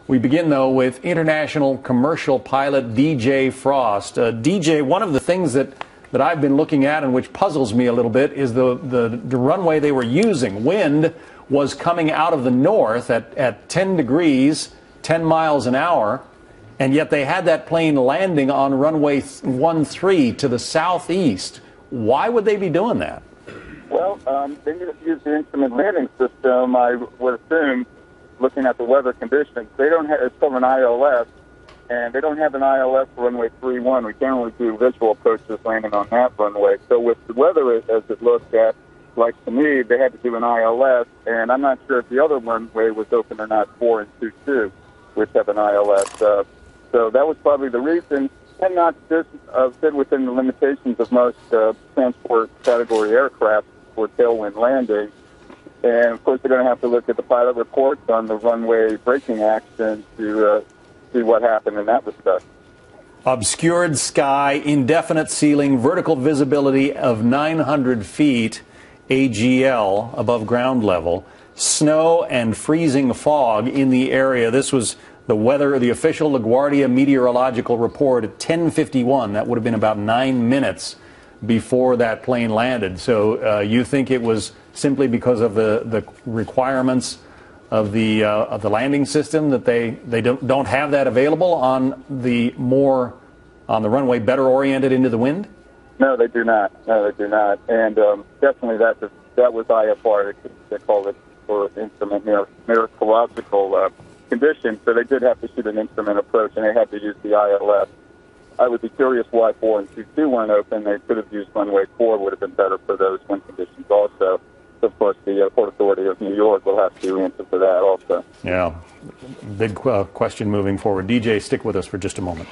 We begin, though, with international commercial pilot DJ Frost. DJ, one of the things that I've been looking at and which puzzles me a little bit is the runway they were using. Wind was coming out of the north at 10 degrees, 10 miles an hour, and yet they had that plane landing on runway 13 to the southeast. Why would they be doing that? Well, they need to use the instrument landing system, I would assume, looking at the weather conditions. They don't have, it's called an ILS, and they don't have an ILS for runway 31. We can only do visual approaches landing on that runway. So with the weather as it looked at, like to me, they had to do an ILS, and I'm not sure if the other runway was open or not, 4 and 22, which have an ILS. So that was probably the reason, and not just fit within the limitations of most transport category aircraft for tailwind landing. And, of course, they're going to have to look at the pilot reports on the runway braking action to see what happened in that respect. Obscured sky, indefinite ceiling, vertical visibility of 900 feet, AGL, above ground level, snow and freezing fog in the area. This was the weather, the official LaGuardia meteorological report at 10:51. That would have been about 9 minutes before that plane landed. So you think it was simply because of the requirements of the landing system that they don't have that available on the runway better oriented into the wind? No, they do not. No, they do not. And definitely that was IFR. They call it for instrument meteorological conditions. So they did have to shoot an instrument approach, and they had to use the ILS. I would be curious why 4 and 22 weren't open. They could have used runway 4, would have been better for those wind conditions also. Of course, the Port Authority of New York will have to answer for that also. Yeah, big question moving forward. DJ, stick with us for just a moment.